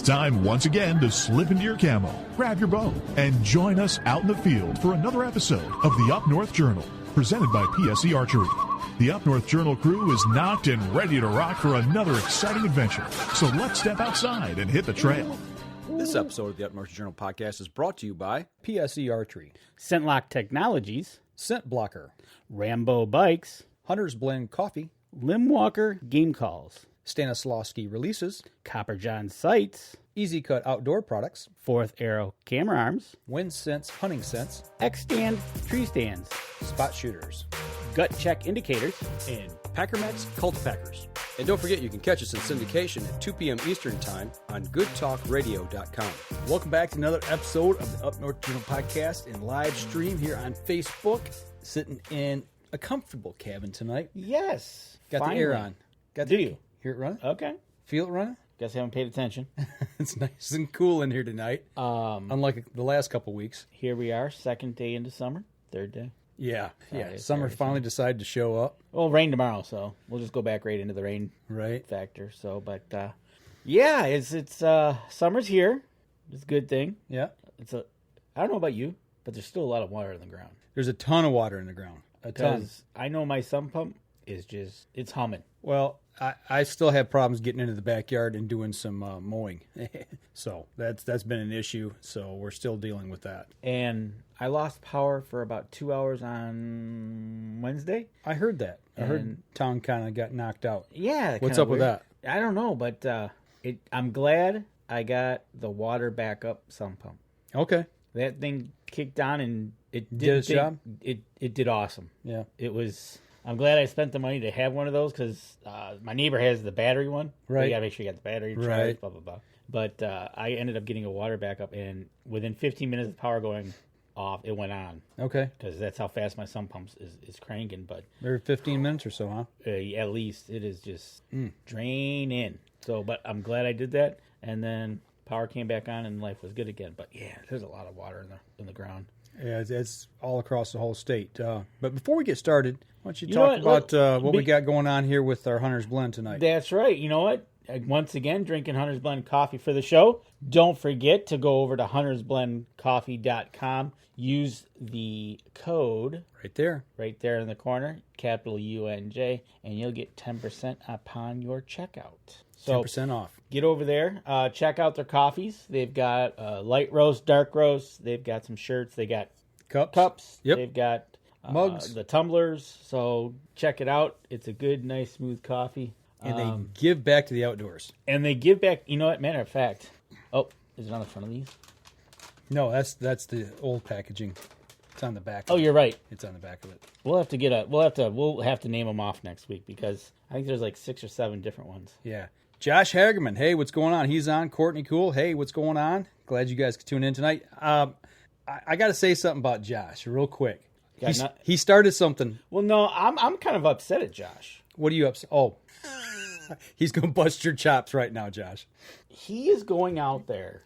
time once again to slip into your camo, grab your bow, and join us out in the field for another episode of the Up North Journal, presented by PSE Archery. The Up North Journal crew is knocked and ready to rock for another exciting adventure. So let's step outside and hit the trail. This episode of the Up North Journal podcast is brought to you by PSE Archery, Scentlock Technologies, Scent Blocker, Rambo Bikes, Hunter's Blend Coffee, Limwalker Game Calls, Stanislawski Releases, Copper John Sights, EZ Kut Outdoor Products, Fourth Arrow Camera Arms, Wind Sense Hunting Sense, X-Stand Tree Stands, Spot Shooters, Gut Check Indicators, and Packermax Cultipackers. And don't forget you can catch us in syndication at 2 p.m. Eastern Time on goodtalkradio.com. Welcome back to another episode of the Up North Journal podcast and live stream here on Facebook. Sitting in a comfortable cabin tonight. Yes. Got finally. the air on. Do you? Hear it running? Okay. Feel it running? Guess I haven't paid attention. It's nice and cool in here tonight. Unlike the last couple weeks. Here we are, second day into summer, third day. Yeah. Friday, Summer Saturday, finally decided to show up. Well, rain tomorrow, so we'll just go back right into the rain factor. So, but yeah, it's summer's here. It's a good thing. Yeah. I don't know about you, but there's still a lot of water in the ground. There's a ton of water in the ground. A ton. Because I know my sump pump is it's humming. Well, I still have problems getting into the backyard and doing some mowing. So that's been an issue. So we're still dealing with that. And I lost power for about 2 hours on Wednesday. I heard that. I heard town kind of got knocked out. Yeah. What's up with that? I don't know, but I'm glad I got the water backup sump pump. Okay. That thing kicked on and it did its job? It did awesome. Yeah. I'm glad I spent the money to have one of those because my neighbor has the battery one. Right. You got to make sure you got the battery charged, right. blah, blah, blah. But I ended up getting a water backup, and within 15 minutes of power going off, it went on. Okay. Because that's how fast my sump pump is cranking. But Every 15 minutes or so, huh? at least it is just draining. So, but I'm glad I did that. And then power came back on, and life was good again. But yeah, there's a lot of water in the ground. Yeah, it's all across the whole state. But before we get started, why don't you talk about what we got going on here with our Hunter's Blend tonight? That's right. You know what? Once again, drinking Hunter's Blend coffee for the show. Don't forget to go over to huntersblendcoffee.com. Use the code right there in the corner, capital UNJ, and you'll get 10% upon your checkout. So 10% off. Get over there. Check out their coffees. They've got light roast, dark roast. They've got some shirts. They got cups. Yep. They've got mugs. The tumblers. So check it out. It's a good, nice, smooth coffee. And they give back to the outdoors. And they give back. You know what? Matter of fact. Oh, is it on the front of these? No, that's the old packaging. It's on the back. Oh, you're right. It's on the back of it. We'll have to name them off next week because I think there's like 6 or 7 different ones. Yeah. Josh Hagerman, hey, what's going on? He's on. Courtney Cool, hey, what's going on? Glad you guys could tune in tonight. I got to say something about Josh real quick. He started something. Well, no, I'm kind of upset at Josh. What are you upset? Oh, he's going to bust your chops right now, Josh. He is going out there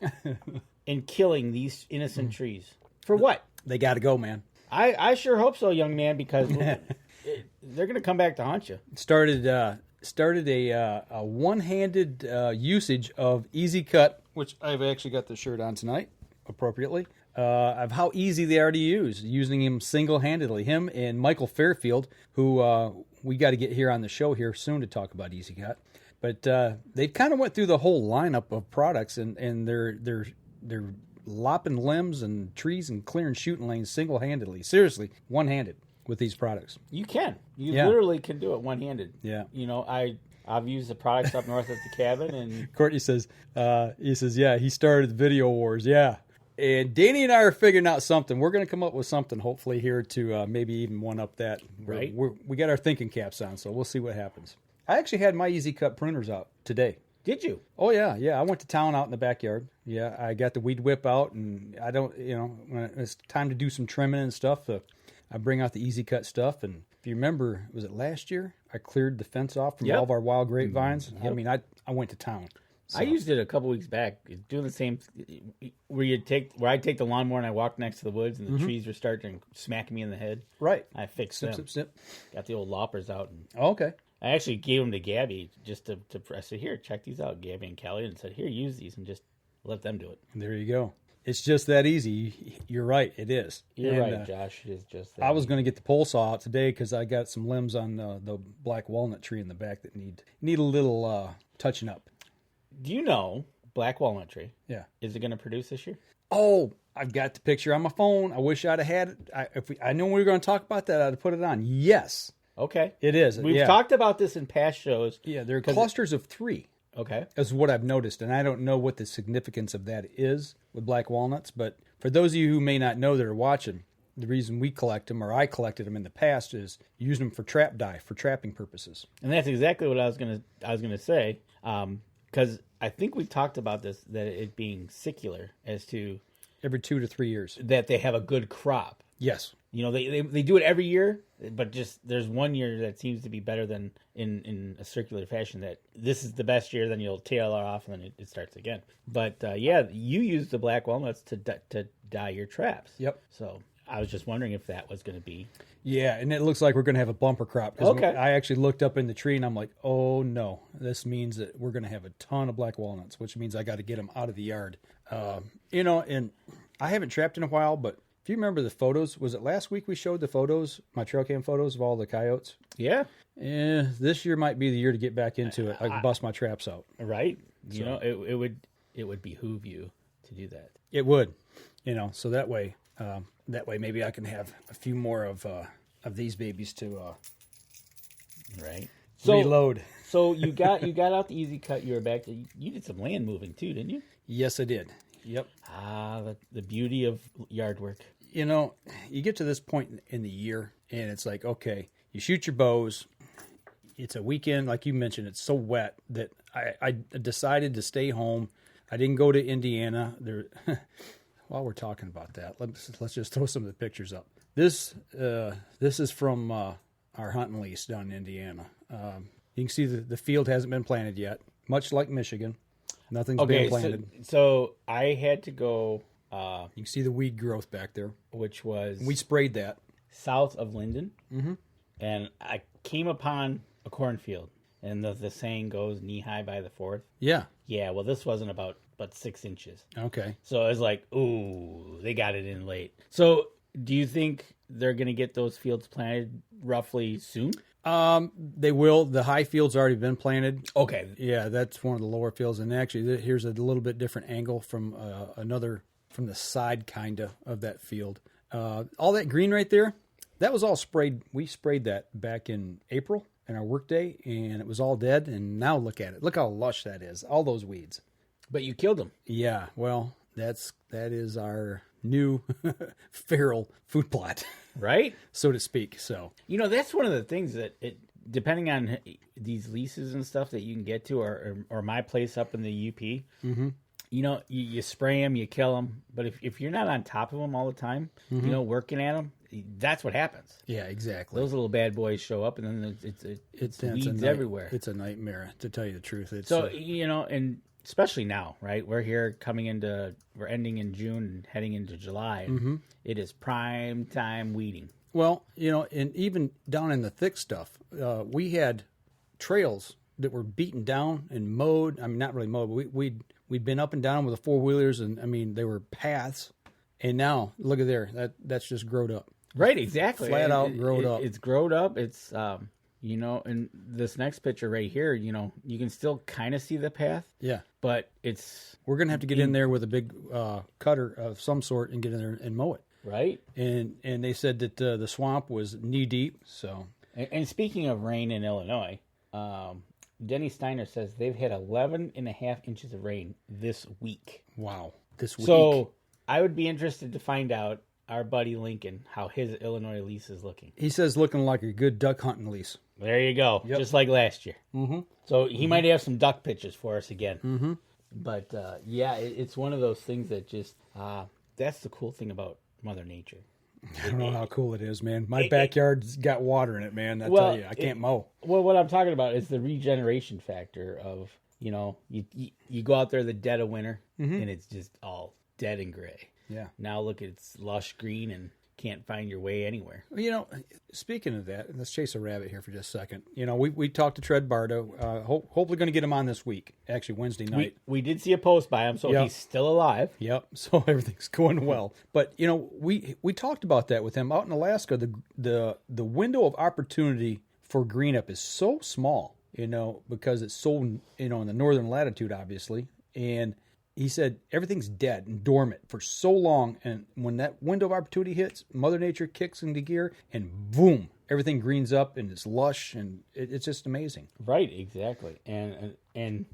and killing these innocent trees. For what? They got to go, man. I sure hope so, young man, because they're going to come back to haunt you. Started a one-handed usage of EZ Kut, which I've actually got the shirt on tonight, appropriately, of how easy they are to use, using him single-handedly. Him and Michael Fairfield, who we got to get here on the show here soon to talk about EZ Kut. But they kind of went through the whole lineup of products, and they're lopping limbs and trees and clearing shooting lanes single-handedly. Seriously, one-handed with these products. You can. You literally can do it one-handed. Yeah. You know, I've used the products up north at the cabin, and Courtney says, yeah, he started the video wars. Yeah. And Danny and I are figuring out something. We're going to come up with something, hopefully, here to maybe even one-up that. Right. We got our thinking caps on, so we'll see what happens. I actually had my EZ Kut pruners out today. Did you? Oh, yeah. I went to town out in the backyard. Yeah, I got the weed whip out, and I don't, when it's time to do some trimming and stuff, I bring out the EZ Kut stuff. And if you remember, was it last year? I cleared the fence off from all of our wild grapevines. Yep. I mean, I went to town. So. I used it a couple weeks back, doing the same, where I take the lawnmower and I walk next to the woods and the trees were starting to smack me in the head. Right. I fixed snip, them. Snip. Got the old loppers out. And, okay. I actually gave them to Gabby just to I said, here, check these out, Gabby and Kelly, and said, here, use these, and just let them do it. There you go. It's just that easy. You're right. It is. You're right, Josh. It is just that I was going to get the pole saw out today because I got some limbs on the black walnut tree in the back that need a little touching up. Do you know black walnut tree? Yeah. Is it going to produce this year? Oh, I've got the picture on my phone. I wish I'd have had it. I know we were going to talk about that. I'd have put it on. Yes. Okay. It is. We've talked about this in past shows. Yeah, there are clusters of 3. Okay. Is what I've noticed, and I don't know what the significance of that is with black walnuts, but for those of you who may not know that are watching, the reason we collect them, or I collected them in the past, is using them for trap dye, for trapping purposes. And that's exactly what I was gonna say, because I think we talked about this, that it being secular as to Every 2 to 3 years. that they have a good crop. Yes. You know, they do it every year, but just there's one year that seems to be better than in a circular fashion, that this is the best year, then you'll tail off, and then it starts again. But, yeah, you use the black walnuts to dye your traps. Yep. So I was just wondering if that was going to be... Yeah, and it looks like we're going to have a bumper crop. 'Cause Okay. I actually looked up in the tree, and I'm like, oh, no. This means that we're going to have a ton of black walnuts, which means I got to get them out of the yard. And I haven't trapped in a while, but if you remember the photos, was it last week we showed the photos, my trail cam photos of all the coyotes? Yeah. This year might be the year to get back into it. I can bust my traps out. Right. You know, it would behoove you to do that. It would, so that way maybe I can have a few more of these babies to Right. reload. So you got out the EZ Kut. You were back. You did some land moving too, didn't you? Yes, I did. Yep. The beauty of yard work. You get to this point in the year, and it's like, okay, you shoot your bows. It's a weekend, like you mentioned. It's so wet that I decided to stay home. I didn't go to Indiana. While we're talking about that, let's just throw some of the pictures up. This is from our hunting lease down in Indiana. You can see the field hasn't been planted yet, much like Michigan. Nothing's been planted. So I had to go. You can see the weed growth back there, Which was we sprayed that south of Linden, and I came upon a cornfield, and the saying goes, "Knee high by the fourth." Yeah. Yeah. Well, this wasn't about 6 inches. Okay. So I was like, ooh, they got it in late. So do you think they're going to get those fields planted roughly soon? They will. The high field's already been planted. Okay. Yeah, that's one of the lower fields. And actually, here's a little bit different angle from from the side, kind of that field. All that green right there, that was all sprayed. We sprayed that back in April in our work day, and it was all dead. And now look at it. Look how lush that is. All those weeds. But you killed them. Yeah, well, that is our new feral food plot. Right? So to speak. So that's one of the things that depending on these leases and stuff that you can get to, or my place up in the UP, you spray them, you kill them. But if you're not on top of them all the time, working at them, that's what happens. Yeah, exactly. Those little bad boys show up, and then it's weeds everywhere. It's a nightmare, to tell you the truth. And especially now, right? We're ending in June and heading into July. It is prime time weeding. Well, and even down in the thick stuff, we had trails that were beaten down and mowed. I mean, not really mowed, but we'd been up and down with the 4-wheelers, and I mean, they were paths. And now, look at there, that's just growed up. Right, exactly. Flat out growed up. It's growed up. It's and this next picture right here, you can still kind of see the path. Yeah. But we're going to have to get in there with a big cutter of some sort and get in there and mow it. Right. And they said that the swamp was knee deep. So. And speaking of rain in Illinois, Denny Steiner says they've had 11.5 inches of rain this week. Wow. This week. So I would be interested to find out, our buddy Lincoln, how his Illinois lease is looking. He says looking like a good duck hunting lease. There you go. Yep. Just like last year. So he might have some duck pictures for us again. But, it's one of those things that just, that's the cool thing about Mother Nature. I don't know how cool it is, man. My backyard's got water in it, man. I tell you, I can't mow. Well, what I'm talking about is the regeneration factor of, you go out there the dead of winter, and it's just all dead and gray. Yeah. Now look, it's lush green, and can't find your way anywhere. You know, speaking of that, let's chase a rabbit here for just a second. You know, we talked to Tread Bardo. Hopefully going to get him on this week, actually Wednesday night. We did see a post by him, so Yep. he's still alive. Yep, so everything's going well. But, you know, we talked about that with him. Out in Alaska, the window of opportunity for green up is so small, you know, because it's so, you know, in the northern latitude, obviously. And he said everything's dead and dormant for so long, and when that window of opportunity hits, Mother Nature kicks into gear, and boom, everything greens up, and it's lush, and it's just amazing. Right, exactly. And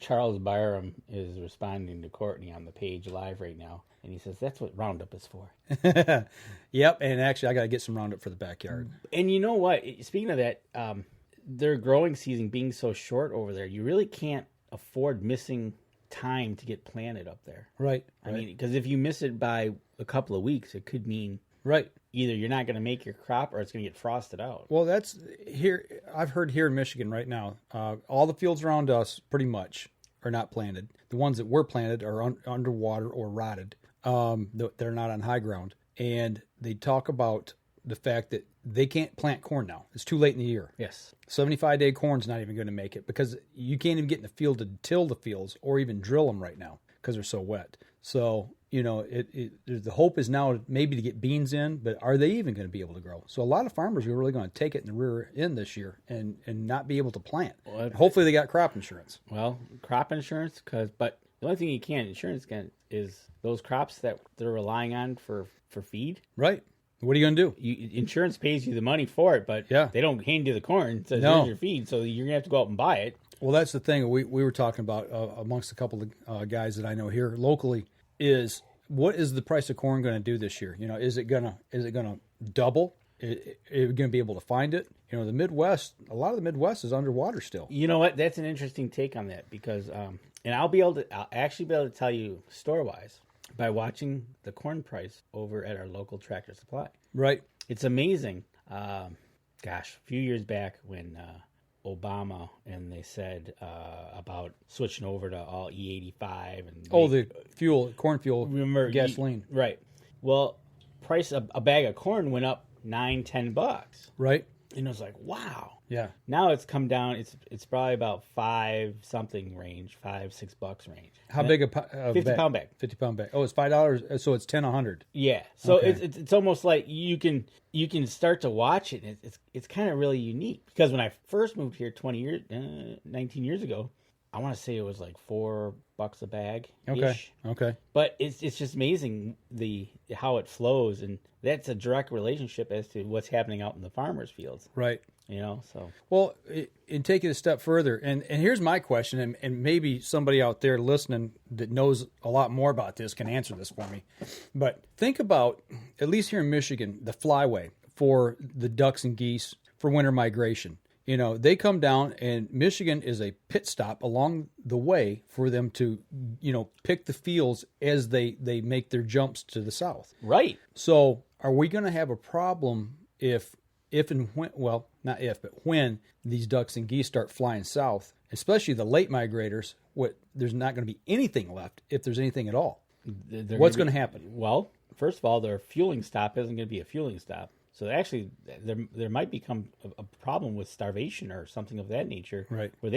Charles Byram is responding to Courtney on the page live right now, and he says that's what Roundup is for. Yep, and actually I got to get some Roundup for the backyard. And you know what? Speaking of that, their growing season being so short over there, you really can't afford missing time to get planted up there. Right. I mean, because if you miss it by a couple of weeks, it could mean either you're not going to make your crop or it's going to get frosted out. Well, that's here. I've heard here in Michigan right now, all the fields around us pretty much are not planted. The ones that were planted are underwater or rotted. They're not on high ground. And they talk about the fact that they can't plant corn now. It's too late in the year. Yes. 75-day corn's not even going to make it because you can't even get in the field to till the fields or even drill them right now because they're so wet. So, you know, the hope is now maybe to get beans in, but are they even going to be able to grow? So a lot of farmers are really going to take it in the rear end this year and not be able to plant. Well, hopefully they got crop insurance. Well, crop insurance, but the only thing you can't insurance is those crops that they're relying on for feed. Right. What are you going to do? Insurance pays you the money for it, but they don't hand you the corn. It says, here's your feed, so you're going to have to go out and buy it. Well, that's the thing we were talking about amongst a couple of guys that I know here locally is what is the price of corn going to do this year? You know, is it gonna double? Are we going to be able to find it? You know, the Midwest, a lot of the Midwest is underwater still. You know what? That's an interesting take on that because, and I'll actually be able to tell you store-wise by watching the corn price over at our local Tractor Supply. Right. It's amazing. A few years back when Obama and they said about switching over to all E85 and the corn fuel, remember gasoline. Right. Well, price of a bag of corn went up $9-10. Right. And it was like, wow. Yeah. Now it's come down. It's probably about $5-6 range. How big a 50-pound bag? 50-pound bag. Oh, it's $5. So it's 10-100. Yeah. So it's almost like you can start to watch it. And it's kind of really unique because when I first moved here 19 years ago, I want to say it was like $4 a bag. Okay. But it's just amazing how it flows, and that's a direct relationship as to what's happening out in the farmers' fields. Right. You know, so. Well, and take it a step further, and here's my question, and maybe somebody out there listening that knows a lot more about this can answer this for me. But think about, at least here in Michigan, the flyway for the ducks and geese for winter migration. You know, they come down, and Michigan is a pit stop along the way for them to, you know, pick the fields as they make their jumps to the south. Right. So are we going to have a problem if and when, well, not if, but when these ducks and geese start flying south, especially the late migrators, there's not going to be anything left if there's anything at all. What's going to happen? Well, first of all, their fueling stop isn't going to be a fueling stop. So actually, there might become a problem with starvation or something of that nature, right? Where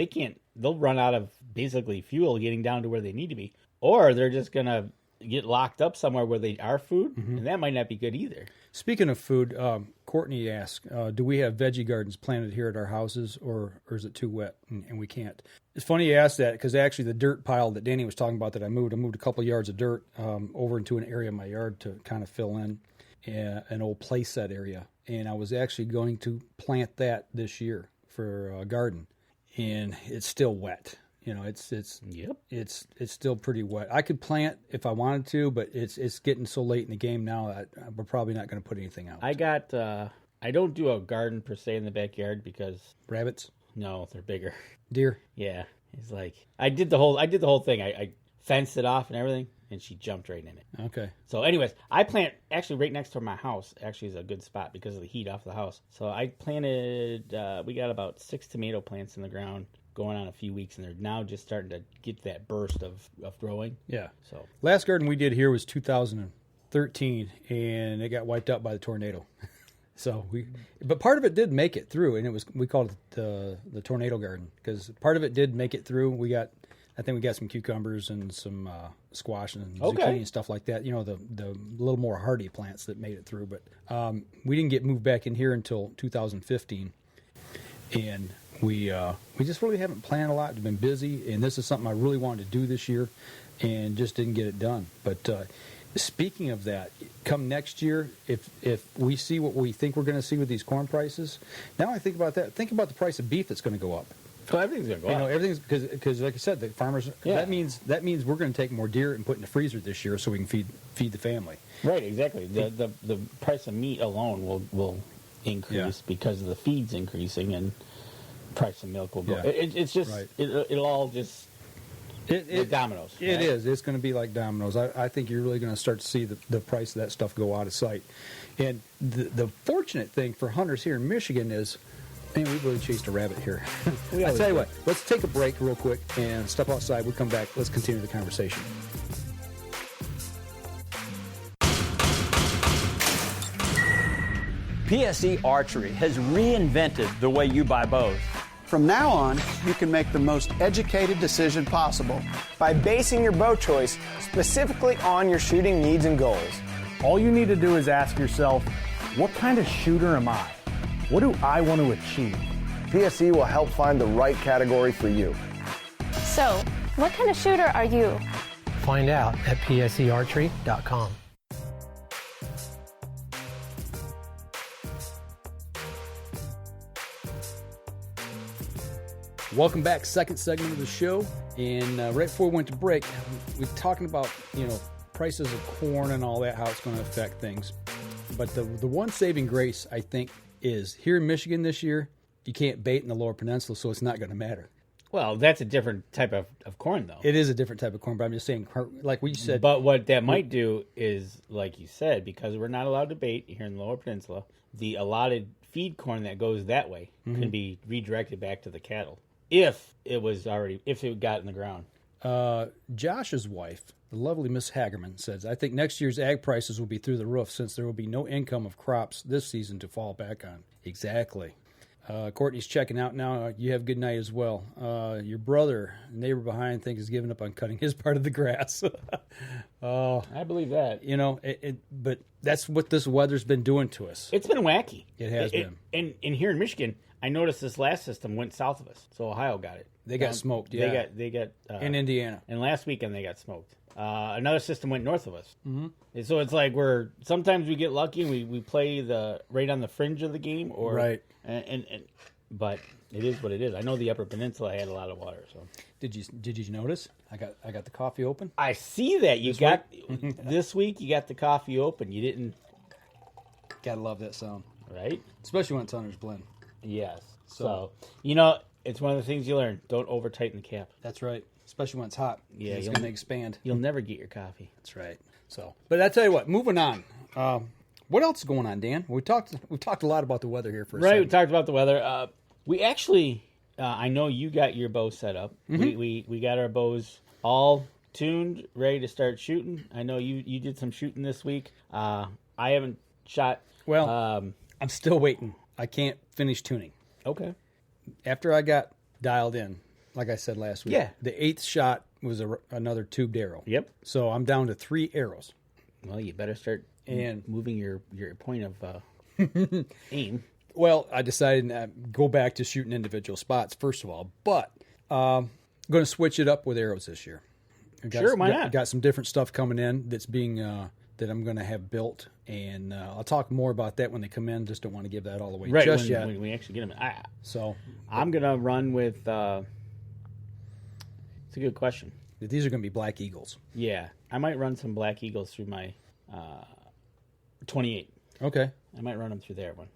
they'll run out of basically fuel getting down to where they need to be, or they're just gonna get locked up somewhere where they are food, and that might not be good either. Speaking of food, Courtney asked, do we have veggie gardens planted here at our houses, or is it too wet and we can't? It's funny you asked that because actually the dirt pile that Danny was talking about that I moved a couple yards of dirt over into an area of my yard to kind of fill in an old play set area, and I was actually going to plant that this year for a garden, and it's still wet. You know, it's still pretty wet. I could plant if I wanted to, but it's getting so late in the game now that we're probably not going to put anything out. I don't do a garden per se in the backyard because rabbits. No, they're bigger. Deer. Yeah, it's like I did the whole thing. I fenced it off and everything, and she jumped right in it. Okay. So anyways, I plant actually right next to my house. Actually is a good spot because of the heat off the house. So I planted, we got about 6 tomato plants in the ground going on a few weeks, and they're now just starting to get that burst of growing. Yeah. So last garden we did here was 2013 13, and it got wiped out by the tornado. So but part of it did make it through, and we called it the tornado garden because part of it did make it through. I think we got some cucumbers and some squash and zucchini and stuff like that. The little more hardy plants that made it through. But we didn't get moved back in here until 2015, and we just really haven't planned a lot. We've been busy, and this is something I really wanted to do this year, and just didn't get it done. But speaking of that, come next year, if we see what we think we're going to see with these corn prices, now I think about that. Think about the price of beef that's going to go up. So everything's going to go up. Everything's because, like I said, the farmers. Yeah. That means we're going to take more deer and put in the freezer this year so we can feed the family. Right, exactly. The price of meat alone will increase because of the feeds increasing, and price of milk will go. Yeah. It's just it'll all just. Like dominoes. It is. It's going to be like dominoes. I think you're really going to start to see the price of that stuff go out of sight. And the fortunate thing for hunters here in Michigan is, man, we really chased a rabbit here. I tell you what, let's take a break real quick and step outside. We'll come back. Let's continue the conversation. PSE Archery has reinvented the way you buy bows. From now on, you can make the most educated decision possible by basing your bow choice specifically on your shooting needs and goals. All you need to do is ask yourself, what kind of shooter am I? What do I want to achieve? PSE will help find the right category for you. So, what kind of shooter are you? Find out at psearchery.com. Welcome back, second segment of the show, and right before we went to break, we're talking about prices of corn and all that, how it's going to affect things. But the one saving grace, I think, is here in Michigan this year, you can't bait in the Lower Peninsula, so it's not going to matter. Well, that's a different type of corn, though. It is a different type of corn, but I'm just saying, like what you said. But what that might do is, like you said, because we're not allowed to bait here in the Lower Peninsula, the allotted feed corn that goes that way can be redirected back to the cattle. If it got in the ground. Josh's wife, the lovely Miss Hagerman, says, I think next year's ag prices will be through the roof since there will be no income of crops this season to fall back on. Exactly. Courtney's checking out now. You have a good night as well. Your brother, neighbor behind, thinks he's given up on cutting his part of the grass. I believe that. But that's what this weather's been doing to us. It's been wacky. It has been. And here in Michigan, I noticed this last system went south of us, so Ohio got it. They got smoked. Yeah, they got in Indiana. And last weekend they got smoked. Another system went north of us. Mm-hmm. And so it's like sometimes we get lucky and we play right on the fringe of the game, or right. But it is what it is. I know the Upper Peninsula had a lot of water. So did you notice? I got the coffee open. I see that this week. You got the coffee open. You didn't. Gotta love that sound, right? Especially when it's Hunter's Blend. Yes. So it's one of the things you learn. Don't over tighten the cap. That's right. Especially when it's hot. Yeah, it's going to expand. You'll never get your coffee. That's right. So, but I tell you what. Moving on. What else is going on, Dan? We talked a lot about the weather here for a second. We talked about the weather. We actually, I know you got your bow set up. Mm-hmm. We got our bows all tuned, ready to start shooting. I know you did some shooting this week. I haven't shot. Well, I'm still waiting. I can't finish tuning. Okay. After I got dialed in, like I said last week, the 8th shot was another tubed arrow. Yep. So I'm down to 3 arrows. Well, you better start moving your point of aim. Well, I decided to go back to shooting individual spots, first of all. But I'm going to switch it up with arrows this year. Why not? Got some different stuff coming in that's being that I'm going to have built. And I'll talk more about that when they come in. Just don't want to give that all away just yet. When we actually get them. So I'm going to run with... it's a good question. These are going to be Black Eagles. Yeah. I might run some Black Eagles through my 28. Okay. I might run them through there one.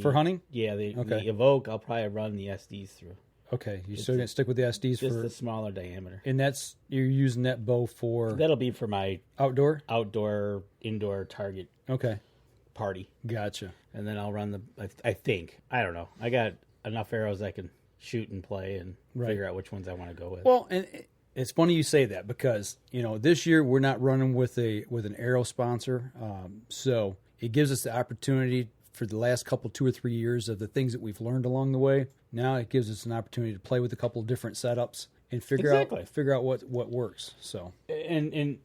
For hunting? Yeah. The Evoke, I'll probably run the SDs through. Okay. You're still going to stick with the SDs just the smaller diameter. And you're using that bow for... That'll be for my... Outdoor, indoor target. Okay. Party. Gotcha. And then I'll run I think. I don't know. I got enough arrows I can shoot and play and figure out which ones I want to go with. Well, and It's funny you say that because, this year we're not running with an arrow sponsor. So it gives us the opportunity for the last 2 or 3 years of the things that we've learned along the way. Now it gives us an opportunity to play with a couple of different setups and figure out what works. So and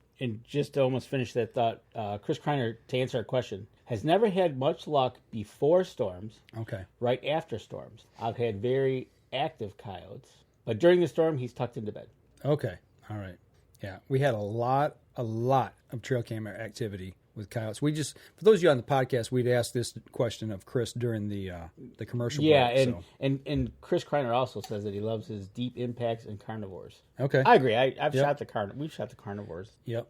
just to almost finish that thought, Chris Kreiner, to answer our question, has never had much luck before storms. Okay. Right after storms, I've had very active coyotes, but during the storm, he's tucked into bed. Okay. All right. Yeah, we had a lot of trail camera activity with coyotes. For those of you on the podcast, we'd asked this question of Chris during the commercial break. And Chris Kreiner also says that he loves his deep impacts and carnivores. Okay, I agree. We've shot the carnivores. Yep.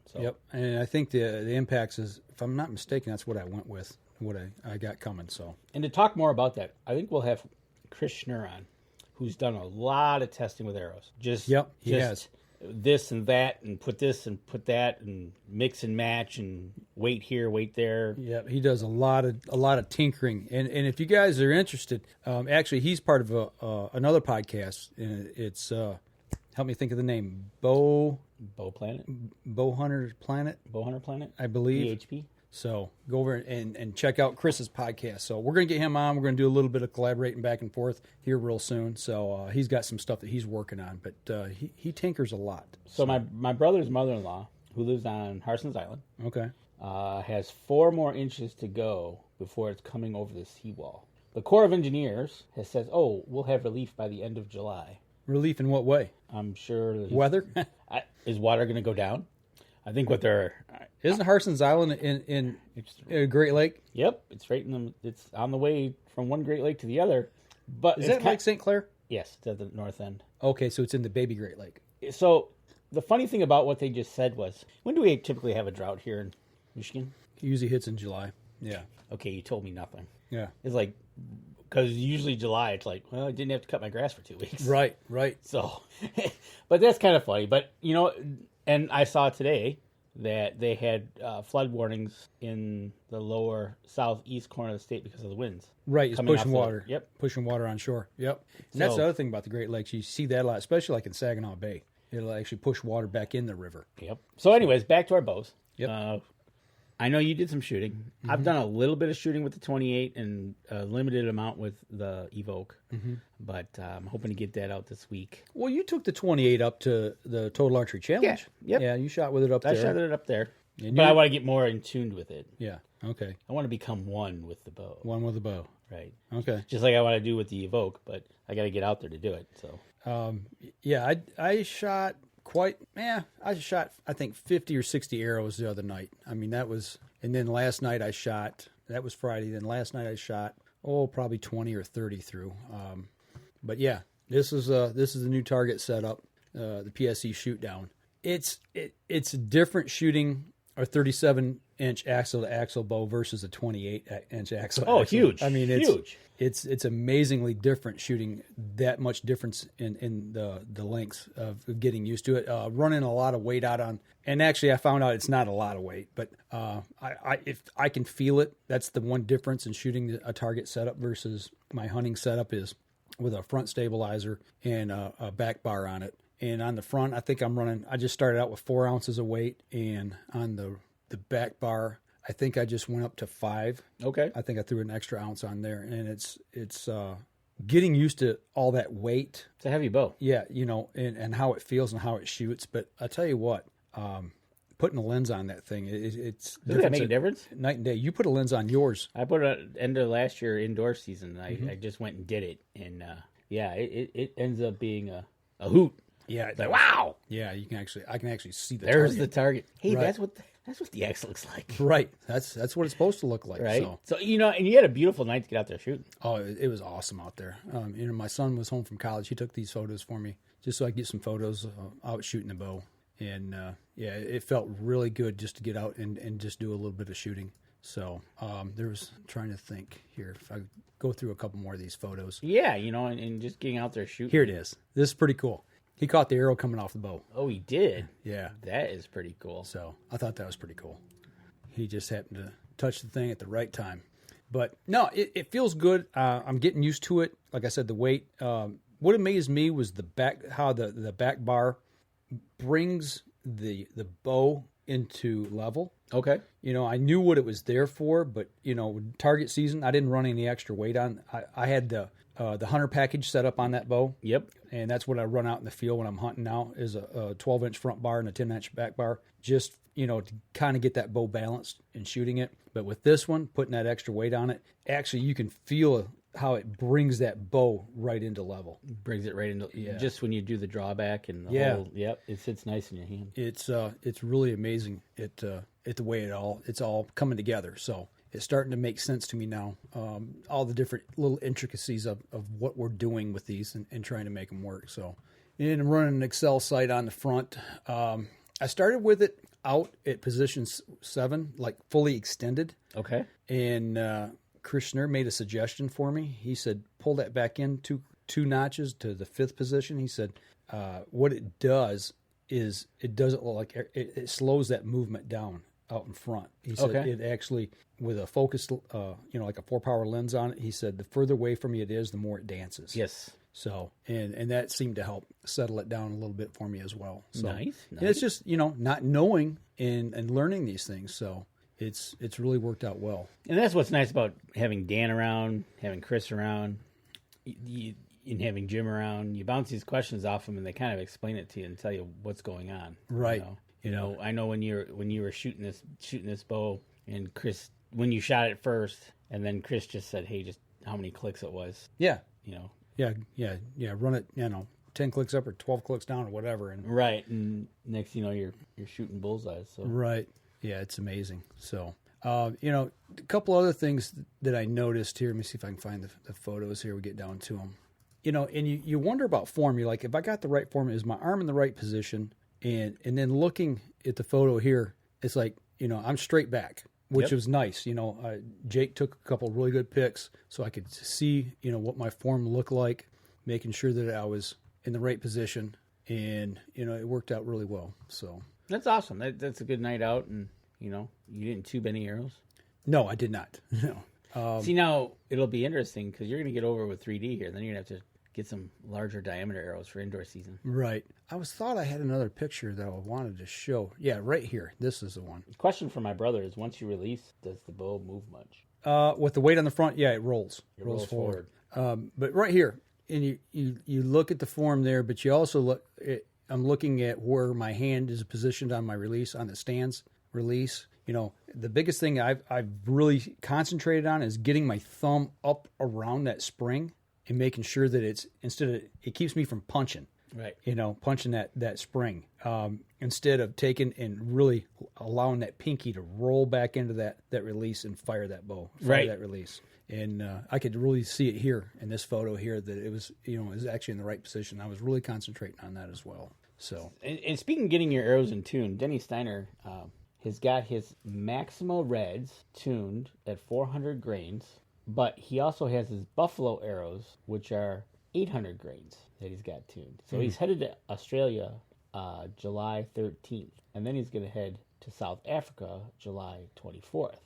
And I think the impacts is, if I'm not mistaken, that's what I went with, what I got coming. So, and to talk more about that, I think we'll have Chris Schnurr on, who's done a lot of testing with arrows. He has. This and that, and put this and put that, and mix and match, and wait here, wait there. Yeah, he does a lot of tinkering, and if you guys are interested, actually he's part of another podcast, and it's help me think of the name, Bow Hunter Planet, I believe. BHP. So go over and check out Chris's podcast. So we're going to get him on. We're going to do a little bit of collaborating back and forth here real soon. So he's got some stuff that he's working on, but he tinkers a lot. So my brother's mother-in-law, who lives on Harson's Island, okay, has 4 more inches to go before it's coming over the seawall. The Corps of Engineers has said, we'll have relief by the end of July. Relief in what way? I'm sure. Weather? Is water going to go down? I think what they're... Isn't Harson's Island in a Great Lake? Yep, it's right in it's on the way from one Great Lake to the other. But is that Lake St. Clair? Yes, it's at the north end. Okay, so it's in the baby Great Lake. So the funny thing about what they just said was, when do we typically have a drought here in Michigan? It usually hits in July. Yeah. Okay, you told me nothing. Yeah. It's like, because usually July, it's like, well, I didn't have to cut my grass for 2 weeks. Right. So, but that's kind of funny. But, and I saw today that they had flood warnings in the lower southeast corner of the state because of the winds. Right, it's pushing water. Yep. Pushing water on shore. Yep. And that's the other thing about the Great Lakes. You see that a lot, especially like in Saginaw Bay. It'll actually push water back in the river. Yep. So anyways, back to our bows. Yep. I know you did some shooting. Mm-hmm. I've done a little bit of shooting with the 28 and a limited amount with the Evoke. Mm-hmm. But I'm hoping to get that out this week. Well, you took the 28 up to the Total Archery Challenge. Yeah. Yep. Yeah, you shot with it up there. I shot it up there. But I want to get more in tuned with it. Yeah, okay. I want to become one with the bow. One with the bow. Right. Okay. Just like I want to do with the Evoke, but I got to get out there to do it. So. I shot I think 50 or 60 arrows the other night. I mean, and then last night I shot, that was Friday. Then last night I shot, probably 20 or 30 through. But yeah, this is the new target setup, the PSE Shootdown. It's different shooting a 37-inch axle-to-axle bow versus a 28-inch axle. Oh, huge! I mean, it's huge. It's amazingly different shooting that much difference in the lengths of getting used to it. Running a lot of weight out on, and actually I found out it's not a lot of weight, but if I can feel it, that's the one difference in shooting a target setup versus my hunting setup is with a front stabilizer and a back bar on it. And on the front, I think I just started out with 4 ounces of weight, and on the back bar, I think I just went up to 5. Okay. I think I threw an extra ounce on there, and it's getting used to all that weight. It's a heavy bow. Yeah, and how it feels and how it shoots. But I tell you what, putting a lens on that thing, it's does that make a difference? Night and day. You put a lens on yours. I put it end of last year indoor season. I just went and did it, and it ends up being a hoot. Yeah, it's like, wow. Yeah, I can actually see the There's target. the target. Hey, right. that's what the X looks like. Right. That's what it's supposed to look like. Right. So and you had a beautiful night to get out there shooting. Oh, it was awesome out there. My son was home from college. He took these photos for me just so I could get some photos out shooting the bow. And it felt really good just to get out and just do a little bit of shooting. So trying to think here if I go through a couple more of these photos. Yeah, and just getting out there shooting. Here it is. This is pretty cool. He caught the arrow coming off the bow. Oh, he did? Yeah. That is pretty cool. So I thought that was pretty cool. He just happened to touch the thing at the right time. But no, it feels good. I'm getting used to it. Like I said, the weight. What amazed me was how the back bar brings the bow into level. Okay. I knew what it was there for, but target season, I didn't run any extra weight on. I had the hunter package set up on that bow. Yep. And that's what I run out in the field when I'm hunting now, is a 12-inch front bar and a 10-inch back bar, just to kind of get that bow balanced in shooting it. But with this one, putting that extra weight on it, actually you can feel how it brings that bow right into level. Brings it right into just when you do the drawback and the whole, it sits nice in your hand. It's really amazing at the way it's all coming together. So it's starting to make sense to me now. All the different little intricacies of what we're doing with these and trying to make them work. So, and I'm running an Excel site on the front. I started with it out at position 7, like fully extended. Okay. And Krishner made a suggestion for me. He said, pull that back in two notches to the 5th position. He said, what it does is it doesn't look like it slows that movement down out in front. He said it actually, with a focused, like a 4-power lens on it, he said the further away from you it is, the more it dances. Yes. So, and that seemed to help settle it down a little bit for me as well. So, nice. And it's just, not knowing and learning these things. So it's really worked out well. And that's what's nice about having Dan around, having Chris around, and having Jim around. You bounce these questions off them, and they kind of explain it to you and tell you what's going on. Right. I know when you were shooting this bow, and Chris, when you shot it first, and then Chris just said, "Hey, just how many clicks it was." Yeah. Yeah. Run it, 10 clicks up or 12 clicks down or whatever. And right. And next, you're shooting bullseyes. So. Right. Yeah, it's amazing. So, a couple other things that I noticed here. Let me see if I can find the photos here. We get down to them. And you wonder about form. You're like, if I got the right form, is my arm in the right position? And then looking at the photo here, it's like, I'm straight back, which was nice. Jake took a couple really good pics so I could see, what my form looked like, making sure that I was in the right position. And, it worked out really well. So that's awesome. That's a good night out. And, you didn't tube any arrows? No, I did not. No. See, now it'll be interesting because you're going to get over with 3D here. Then you're going to have to get some larger diameter arrows for indoor season. Right. I thought I had another picture that I wanted to show. Yeah, right here. This is the one. Question for my brother is, once you release, does the bow move much? With the weight on the front, yeah, it rolls. It rolls forward. But right here, and you look at the form there, but you also look I'm looking at where my hand is positioned on my release, on the stands release. The biggest thing I've really concentrated on is getting my thumb up around that spring and making sure that it keeps me from punching. Right. Punching that spring. Instead of taking and really allowing that pinky to roll back into that release and fire that bow. That release. And I could really see it here in this photo here that it was, it was actually in the right position. I was really concentrating on that as well. So. And speaking of getting your arrows in tune, Denny Steiner has got his Maximo Reds tuned at 400 grains, but he also has his Buffalo arrows, which are 800 grains that he's got tuned. So he's headed to Australia July 13th, and then he's going to head to South Africa July 24th.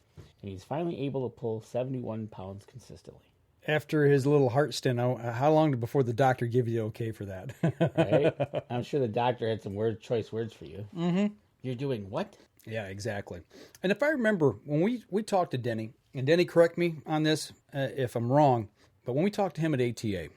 And he's finally able to pull 71 pounds consistently. After his little heart stint, how long before the doctor gave you the okay for that? Right? I'm sure the doctor had some choice words for you. Mm-hmm. You're doing what? Yeah, exactly. And if I remember, when we talked to Denny, and Denny, correct me on this if I'm wrong, but when we talked to him at ATA,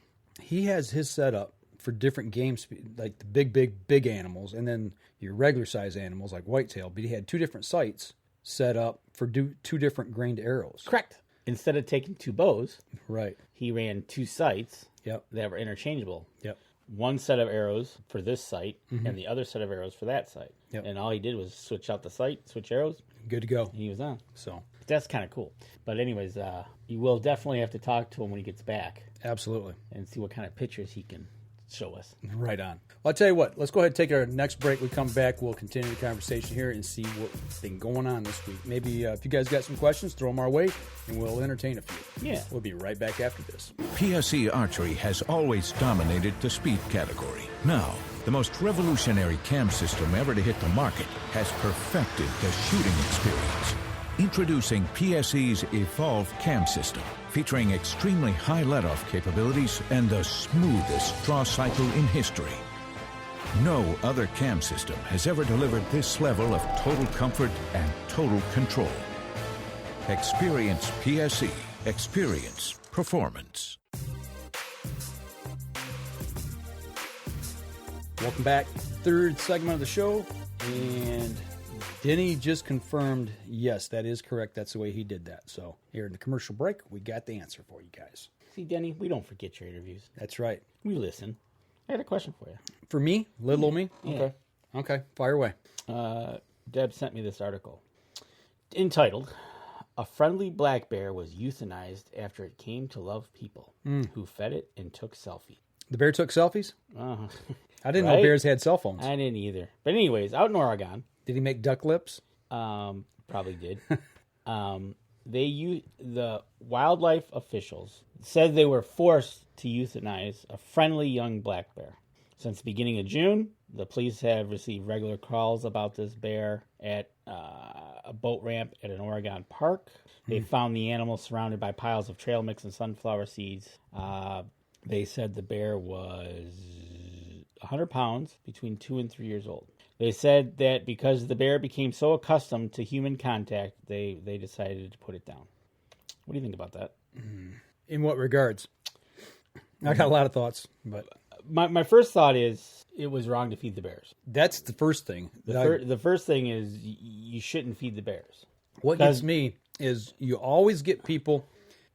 he has his setup for different games, like the big animals, and then your regular size animals like whitetail. But he had 2 different sights set up for 2 different grained arrows. Correct. Instead of taking 2 bows, right, he ran 2 sights. Yep. That were interchangeable. Yep. One set of arrows for this sight, and the other set of arrows for that sight. Yep. And all he did was switch out the sight, switch arrows. Good to go. And he was on. So that's kind of cool. But anyways, you will definitely have to talk to him when he gets back. Absolutely. And see what kind of pictures he can show us. Right on. Well, I'll tell you what, let's go ahead and take our next break. We come back, we'll continue the conversation here and see what's been going on this week. Maybe if you guys got some questions, throw them our way, and we'll entertain a few. Yeah. We'll be right back after this. PSE Archery has always dominated the speed category. Now, the most revolutionary cam system ever to hit the market has perfected the shooting experience. Introducing PSE's Evolve Cam System, featuring extremely high let-off capabilities and the smoothest draw cycle in history. No other cam system has ever delivered this level of total comfort and total control. Experience PSE. Experience performance. Welcome back. Third segment of the show. And Denny just confirmed, yes, that is correct. That's the way he did that. So here in the commercial break, we got the answer for you guys. See, Denny, we don't forget your interviews. That's right. We listen. I had a question for you. For me? Little old me? Yeah. Okay. Fire away. Deb sent me this article entitled, "A Friendly Black Bear Was Euthanized After It Came to Love People Who Fed It and Took Selfie." The bear took selfies? Uh-huh. I didn't know bears had cell phones. I didn't either. But anyways, out in Oregon. Did he make duck lips? Probably did. The wildlife officials said they were forced to euthanize a friendly young black bear. Since the beginning of June, the police have received regular calls about this bear at a boat ramp at an Oregon park. They found the animal surrounded by piles of trail mix and sunflower seeds. They said the bear was 100 pounds, between 2 and 3 years old. They said that because the bear became so accustomed to human contact, they decided to put it down. What do you think about that? In what regards? I got a lot of thoughts, but my first thought is it was wrong to feed the bears. That's the first thing. The first thing is you shouldn't feed the bears. What gets me is you always get people,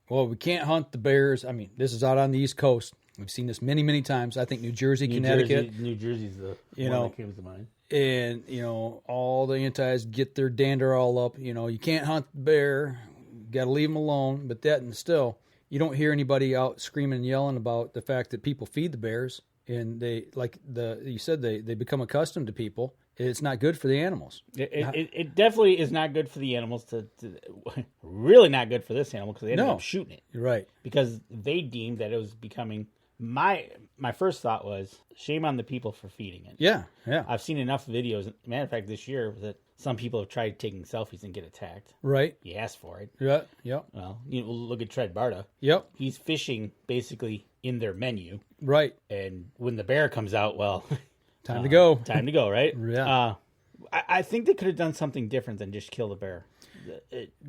well, we can't hunt the bears. I mean, this is out on the East Coast. We've seen this many, many times. I think New Jersey, Connecticut. New Jersey's the one that comes to mind. And, all the antis get their dander all up. You can't hunt the bear. Got to leave them alone. But and still, you don't hear anybody out screaming and yelling about the fact that people feed the bears. And you said they become accustomed to people. It's not good for the animals. It definitely is not good for the animals. Really not good for this animal because they ended up shooting it. You're right. Because they deemed that it was becoming... My first thought was shame on the people for feeding it. Yeah. I've seen enough videos. Matter of fact, this year that some people have tried taking selfies and get attacked. Right. You asked for it. Yeah. Yep. Well, look at Tread Barta. Yep. He's fishing basically in their menu. Right. And when the bear comes out, well, time to go. Time to go. Right. Yeah. I think they could have done something different than just kill the bear.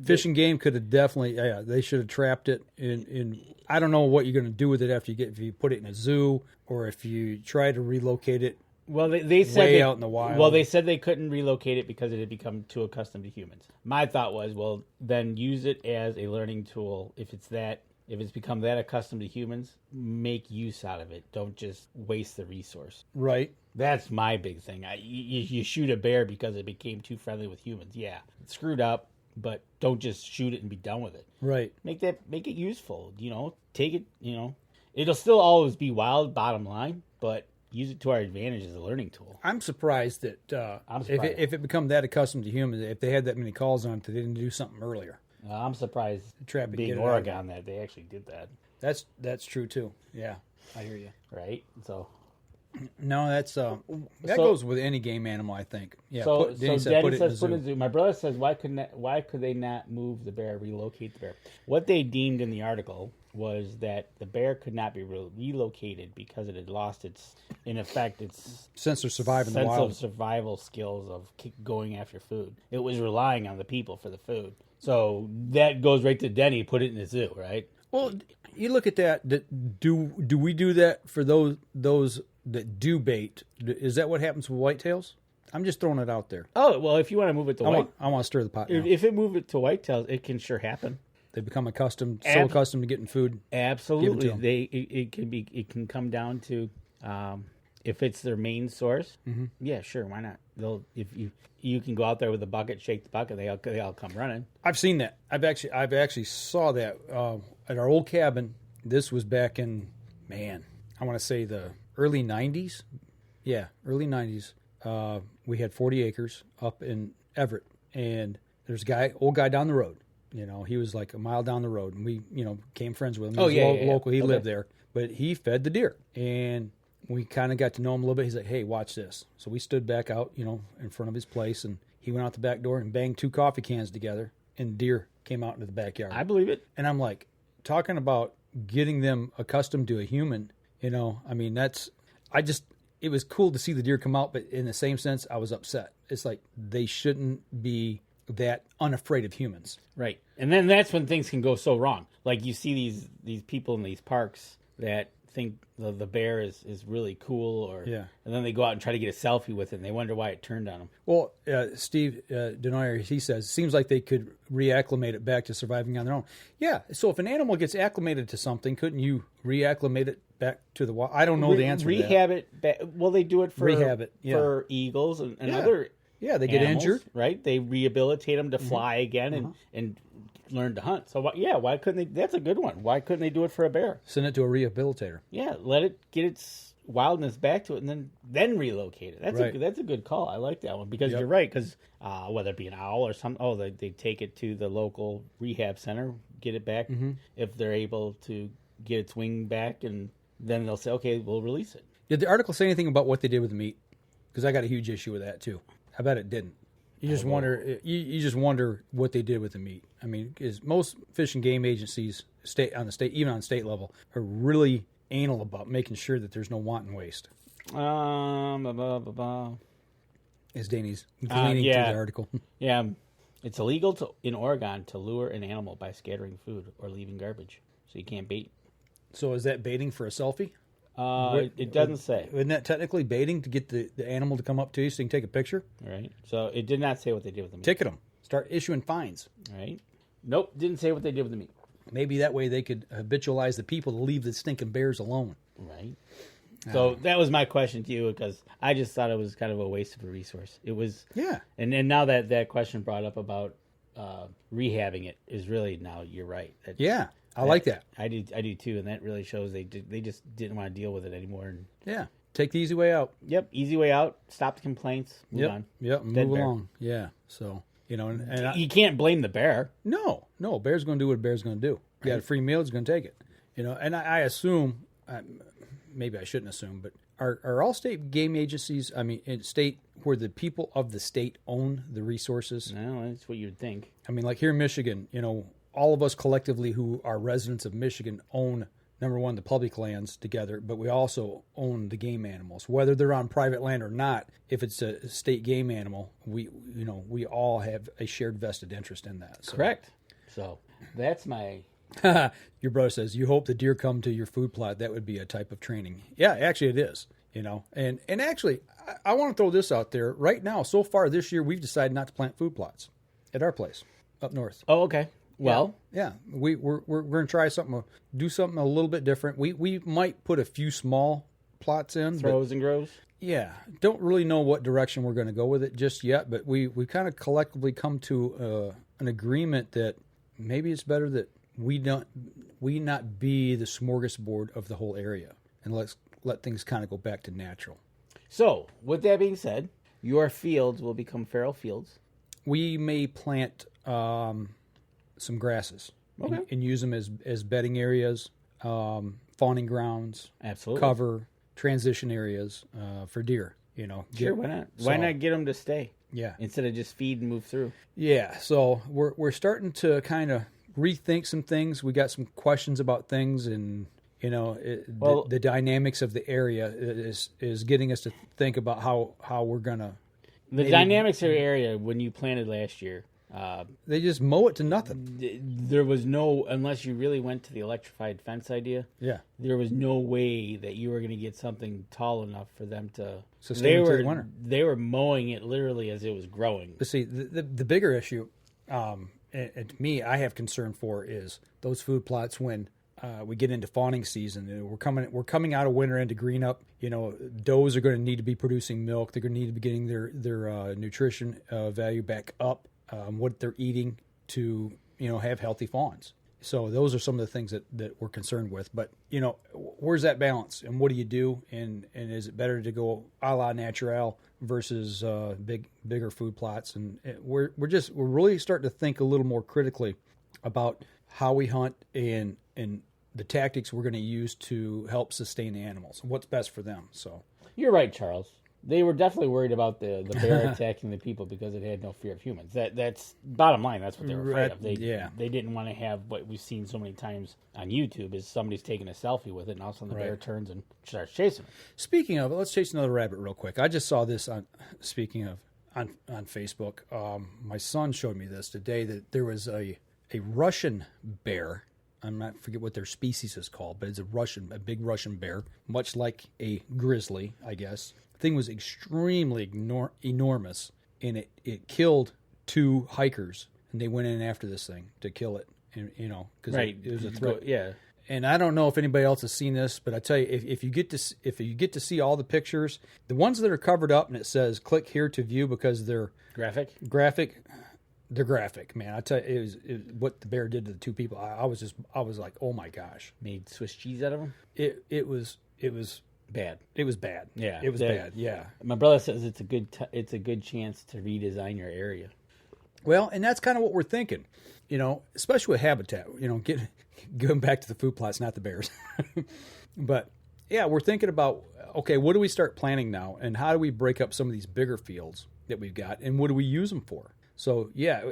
Fish and Game could have definitely, they should have trapped it in. I don't know what you're going to do with it if you put it in a zoo or if you try to relocate it. Well, they said out in the wild. Well, they said they couldn't relocate it because it had become too accustomed to humans. My thought was, well, then use it as a learning tool. If it's become that accustomed to humans, make use out of it. Don't just waste the resource. Right. That's my big thing. You shoot a bear because it became too friendly with humans. Yeah, it's screwed up. But don't just shoot it and be done with it. Right. Make it useful. Take it. It'll still always be wild. Bottom line, but use it to our advantage as a learning tool. I'm surprised that if it become that accustomed to humans, if they had that many calls on it, they didn't do something earlier. I'm surprised. Trap it, being Oregon, that they actually did that. That's true too. Yeah, I hear you. Right. So. No, that goes with any game animal, I think. Yeah. Danny says put it in a zoo. My brother says why could they not move the bear, relocate the bear? What they deemed in the article was that the bear could not be relocated because it had lost its sense of surviving the wild, survival skills of going after food. It was relying on the people for the food. So that goes right to Denny. Put it in the zoo, right? Well, you look at that. Do we do that for those that do bait? Is that what happens with whitetails? I'm just throwing it out there. Oh, well, if you want to move it to I want to stir the pot now. If it move it to whitetails, it can sure happen. They become accustomed to getting food. Absolutely, it can come down to if it's their main source. Mm-hmm. Yeah, sure, why not? If you can go out there with a bucket, shake the bucket, they all come running. I've seen that. I've actually saw that at our old cabin. This was back in I want to say the early 90s. Yeah, early 90s. We had 40 acres up in Everett, and there's old guy down the road. He was like a mile down the road, and we, became friends with him. He was local. He lived there, but he fed the deer, and we kind of got to know him a little bit. He's like, "Hey, watch this." So we stood back out, in front of his place, and he went out the back door and banged 2 coffee cans together, and deer came out into the backyard. I believe it. And I'm like, talking about getting them accustomed to a human, it was cool to see the deer come out, but in the same sense, I was upset. It's like they shouldn't be that unafraid of humans. Right. And then that's when things can go so wrong. Like you see these people in these parks that think the bear is really cool, and then they go out and try to get a selfie with it, and they wonder why it turned on them. Well, Steve Denoyer, he says, seems like they could reacclimate it back to surviving on their own. Yeah, so if an animal gets acclimated to something, couldn't you reacclimate it back to the wild? I don't know the answer to that. Rehab it back. Well, they do it for for eagles and other they get animals, injured. Right? They rehabilitate them to fly again and learn to hunt. So, why couldn't they? That's a good one. Why couldn't they do it for a bear? Send it to a rehabilitator. Yeah, let it get its wildness back to it, and then relocate it. That's a good call. I like that one because you're right. Because whether it be an owl or something, they take it to the local rehab center, get it back if they're able to get its wing back, and then they'll say, okay, we'll release it. Did the article say anything about what they did with the meat? Because I got a huge issue with that too. I bet it didn't. You just wonder. You just wonder what they did with the meat. I mean, because most fish and game agencies, even on state level, are really anal about making sure that there's no wanton waste. As Danny's gleaning through the article. Yeah, it's illegal in Oregon to lure an animal by scattering food or leaving garbage, so you can't bait. So is that baiting for a selfie? It doesn't say. Isn't that technically baiting to get the animal to come up to you so you can take a picture? Right. So it did not say what they did with the meat. Ticket them. Start issuing fines. Right. Nope. Didn't say what they did with the meat. Maybe that way they could habitualize the people to leave the stinking bears alone. Right. So that was my question to you, because I just thought it was kind of a waste of a resource. It was. Yeah. And then now that question brought up about rehabbing it is really, now you're right. I like that. I do too, and that really shows they just didn't want to deal with it anymore. And take the easy way out. Yep, easy way out. Stop the complaints. Move on. Yep, move along. Yeah. So and you can't blame the bear. No, bear's going to do what a bear's going to do. You got a free meal, it's going to take it. And I assume, maybe I shouldn't assume, but are all state game agencies? I mean, in state where the people of the state own the resources. No, that's what you'd think. I mean, like here in Michigan, all of us collectively who are residents of Michigan own, number one, the public lands together, but we also own the game animals, whether they're on private land or not. If it's a state game animal, we all have a shared vested interest in that. So. Correct. So that's my. Your brother says you hope the deer come to your food plot. That would be a type of training. Yeah, actually it is. And actually, I want to throw this out there right now. So far this year, we've decided not to plant food plots at our place up north. Oh, okay. Well, yeah, we're going to try something, do something a little bit different. We might put a few small plots in, throws and grows. Yeah, don't really know what direction we're going to go with it just yet, but we kind of collectively come to an agreement that maybe it's better that we not be the smorgasbord of the whole area, and let's let things kind of go back to natural. So, with that being said, your fields will become feral fields. We may plant some grasses, and use them as bedding areas, fawning grounds, absolutely, cover, transition areas for deer. Sure, why not? Why not get them to stay? Yeah, instead of just feed and move through. Yeah, so we're starting to kind of rethink some things. We got some questions about things, and the dynamics of the area is getting us to think about how we're gonna. The dynamics of the area when you planted last year. They just mow it to nothing. There was no, unless you really went to the electrified fence idea. Yeah, there was no way that you were going to get something tall enough for them to sustain through the winter. They were mowing it literally as it was growing. But see, the bigger issue, and to me, I have concern for is those food plots when we get into fawning season. We're coming out of winter into green up. Does are going to need to be producing milk. They're going to need to be getting their nutrition value back up. What they're eating to, have healthy fawns. So those are some of the things that we're concerned with. But, where's that balance? And what do you do? And is it better to go a la natural versus bigger food plots? And we're really starting to think a little more critically about how we hunt and the tactics we're going to use to help sustain the animals. What's best for them. So you're right, Charles. They were definitely worried about the bear attacking the people because it had no fear of humans. That's bottom line. That's what they were afraid of. They didn't want to have what we've seen so many times on YouTube is somebody's taking a selfie with it, and all of a sudden the bear turns and starts chasing it. Speaking of, let's chase another rabbit real quick. I just saw this on Facebook. My son showed me this today that there was a Russian bear. I'm not forget what their species is called, but it's a big Russian bear, much like a grizzly, I guess. The thing was extremely enormous, and it killed 2 hikers, and they went in after this thing to kill it, and, because it was a threat. Yeah. And I don't know if anybody else has seen this, but I tell you, if you get to see all the pictures, the ones that are covered up and it says "click here to view" because they're graphic. They're graphic, man. I tell you, it was what the bear did to the 2 people. I was like, oh my gosh, Made Swiss cheese out of them. It was Bad. It was bad. Yeah, it was bad. Yeah. My brother says it's a good chance to redesign your area. Well, and that's kind of what we're thinking, especially with habitat. Going back to the food plots, not the bears, but yeah, we're thinking about, okay, what do we start planning now, and how do we break up some of these bigger fields that we've got, and what do we use them for? So yeah,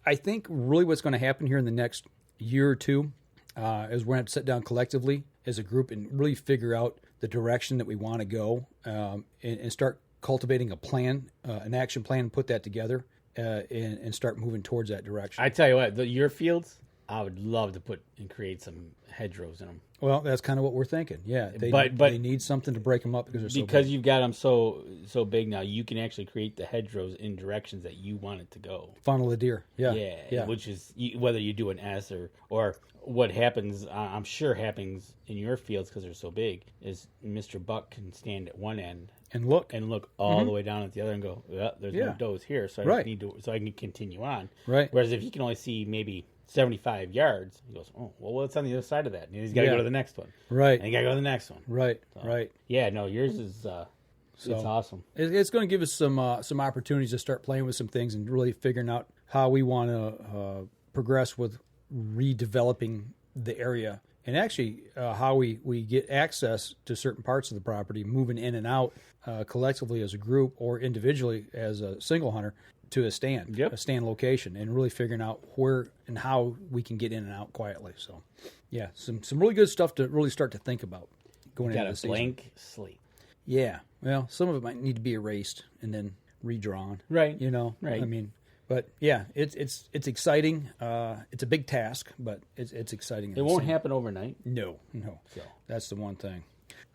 I think really what's going to happen here in the next year or 2 is we're going to have to sit down collectively as a group and really figure out the direction that we want to go, and start cultivating a plan, an action plan, and put that together, and start moving towards that direction. I tell you what, your fields, I would love to put and create some hedgerows in them. Well, that's kind of what we're thinking. Yeah, they need something to break them up because they're so big. You've got them so big now, you can actually create the hedgerows in directions that you want it to go. Funnel the deer. Yeah. Which is whether you do an S or what happens. I'm sure happens in your fields because they're so big. Is Mr. Buck can stand at one end and look all the way down at the other and go, there's no does here, so I can continue on. Right. Whereas if you can only see maybe 75 yards, he goes, oh, well, what's on the other side of that? And he's got to go to the next one. Right. And you got to go to the next one. Right. Right. Yeah, no, yours is it's awesome. It's going to give us some opportunities to start playing with some things and really figuring out how we want to progress with redeveloping the area, and actually how we get access to certain parts of the property, moving in and out collectively as a group or individually as a single hunter to a stand location, and really figuring out where and how we can get in and out quietly. So, yeah, some really good stuff to really start to think about going into the season. Blank slate. Yeah, well, some of it might need to be erased and then redrawn. Right. Right. I mean, but yeah, it's exciting. It's a big task, but it's exciting. It won't happen overnight. No. So that's the one thing.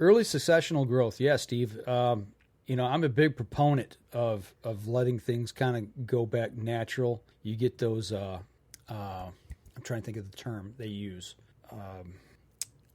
Early successional growth. Yeah, Steve. I'm a big proponent of letting things kind of go back natural. You get those, I'm trying to think of the term they use.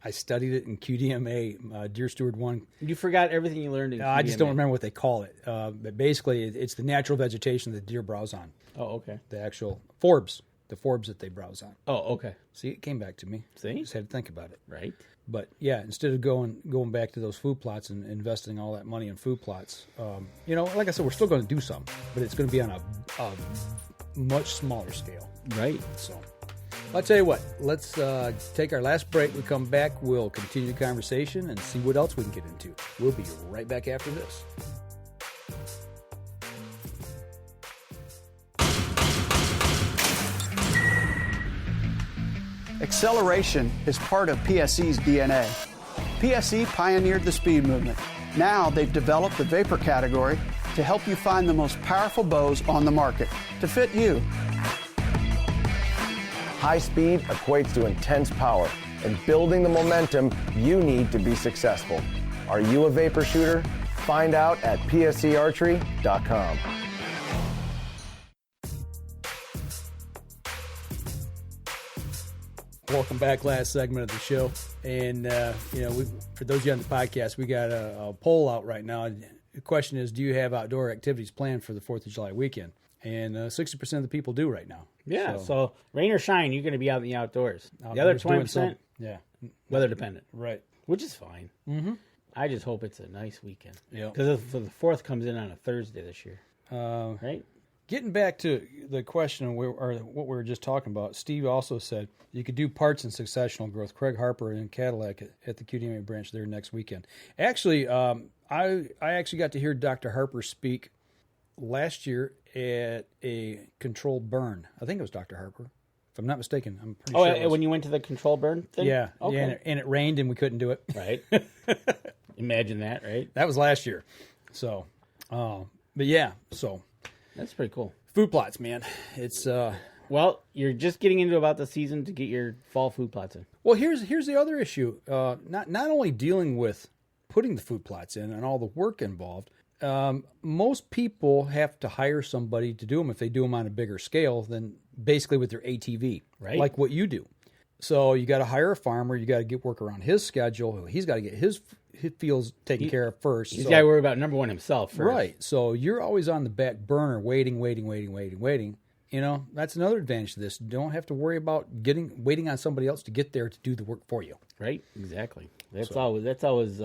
I studied it in QDMA, Deer Steward 1. You forgot everything you learned in QDMA. I just don't remember what they call it. But basically, it's the natural vegetation that deer browse on. Oh, okay. The actual forbs, that they browse on. Oh, okay. See, it came back to me. See? Just had to think about it. Right. But yeah, instead of going back to those food plots and investing all that money in food plots, like I said, we're still going to do some, but it's going to be on a much smaller scale. Right. So I'll tell you what, let's take our last break. We come back, we'll continue the conversation and see what else we can get into. We'll be right back after this. Acceleration is part of PSE's DNA. PSE pioneered the speed movement. Now they've developed the vapor category to help you find the most powerful bows on the market to fit you. High speed equates to intense power and building the momentum you need to be successful. Are you a vapor shooter? Find out at psearchery.com. Welcome back. Last segment of the show, and for those of you on the podcast, we got a poll out right now. The question is, do you have outdoor activities planned for the 4th of July weekend? And 60% of the people do right now. Yeah. So rain or shine, you're going to be out in the outdoors. The other 20%, weather dependent. Right. Which is fine. Mm-hmm. I just hope it's a nice weekend. Yeah. Because the 4th comes in on a Thursday this year. Right. Getting back to the question or what we were just talking about, Steve also said you could do parts in successional growth. Craig Harper in Cadillac at the QDMA branch there next weekend. Actually, I actually got to hear Dr. Harper speak last year at a controlled burn. I think it was Dr. Harper, if I'm not mistaken. I'm pretty sure. Oh, when you went to the controlled burn thing? Yeah, okay. yeah, and it rained and we couldn't do it. Right. Imagine that, right? That was last year. So, but yeah, so that's pretty cool. Food plots, man. It's well, you're just getting into about the season to get your fall food plots in. Well, here's the other issue. Not only dealing with putting the food plots in and all the work involved. Most people have to hire somebody to do them if they do them on a bigger scale than basically with their ATV, right? Like what you do. So you got to hire a farmer. You got to get work around his schedule. He's got to get his fields taken care of first. He's got to worry about number one himself first. Right. So you're always on the back burner waiting. You know, that's another advantage to this. You don't have to worry about waiting on somebody else to get there to do the work for you. Right. Exactly. That's always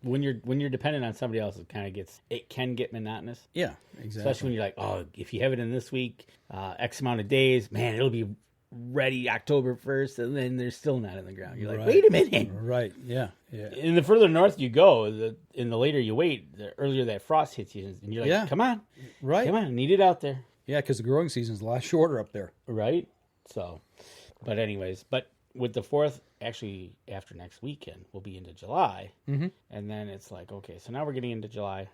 when you're dependent on somebody else, it can get monotonous. Yeah, exactly. Especially when you're like, oh, if you have it in this week, X amount of days, man, it'll be ready October 1st, and then they're still not in the ground. You're like, wait a minute. Right. Yeah. Yeah. And the further north you go, and the later you wait, the earlier that frost hits you, and you're like, come on, right, come on, I need it out there. Yeah, because the growing season's a lot shorter up there. Right. So, but with the 4th, actually after next weekend, we'll be into July, and then it's like, okay, so now we're getting into July.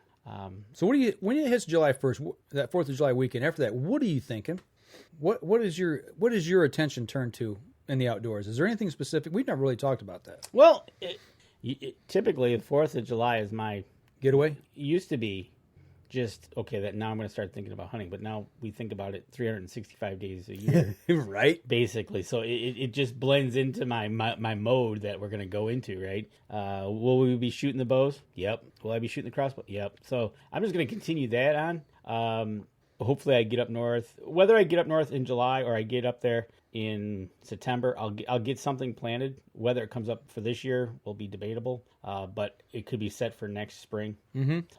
So when it hits July 1st, that 4th of July weekend, after that, what are you thinking? What is your attention turned to in the outdoors? Is there anything specific? We've never really talked about that. Well, typically the 4th of July is my getaway. It used to be just okay. That now I'm going to start thinking about hunting, but now we think about it 365 days a year, right? Basically, so it just blends into my mode that we're going to go into. Right? Will we be shooting the bows? Yep. Will I be shooting the crossbow? Yep. So I'm just going to continue that on. Hopefully I get up north. Whether I get up north in July or I get up there in September, I'll get something planted. Whether it comes up for this year will be debatable, but it could be set for next spring.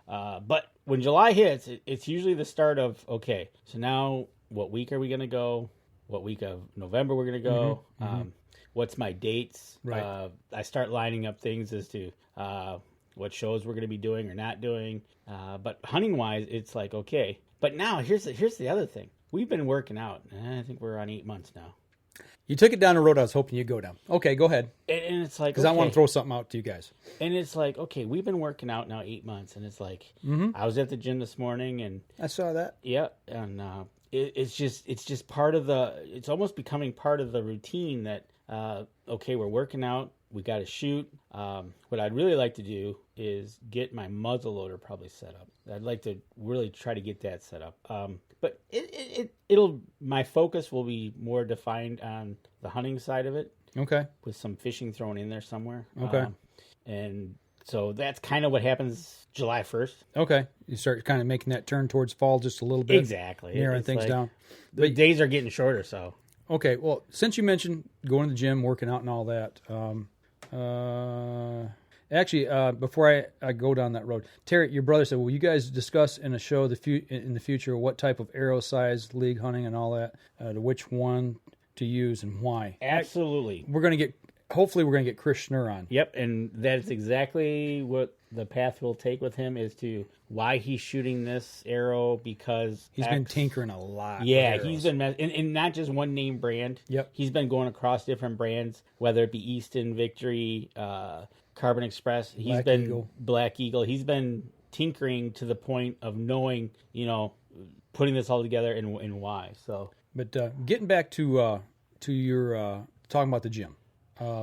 But when July hits, it's usually the start of, okay, so now what week are we going to go? What week of November we're going to go? What's my dates? Right. I start lining up things as to what shows we're going to be doing or not doing. But hunting-wise, it's like, okay. But now, here's the other thing. We've been working out. I think we're on 8 months now. You took it down the road I was hoping you'd go down. Okay, go ahead. And it's like, because I want to throw something out to you guys. And it's like, okay, we've been working out now 8 months, and it's like, I was at the gym this morning, and I saw that. Yeah, and it's just part of it's almost becoming part of the routine that, okay, we're working out, we got to shoot. What I'd really like to do is get my muzzle loader probably set up. I'd like to really try to get that set up. But my focus will be more defined on the hunting side of it. Okay. With some fishing thrown in there somewhere. Okay. And so that's kind of what happens July 1st. Okay. You start kind of making that turn towards fall just a little bit. Exactly. Narrowing things down. The days are getting shorter, so. Okay. Well, since you mentioned going to the gym, working out and all that, actually, before I go down that road, Terry, your brother said, will you guys discuss in a show in the future what type of arrow size, league hunting and all that, to which one to use and why? Absolutely. Hopefully we're going to get Chris Schnurr on. Yep, and that's exactly what the path we'll take with him is to why he's shooting this arrow, because he's been tinkering a lot. Yeah, he's been and not just one name brand. Yep. He's been going across different brands, whether it be Easton, Victory, Carbon Express. Black Eagle. He's been tinkering to the point of knowing, putting this all together and why. So, but getting back to your talking about the gym.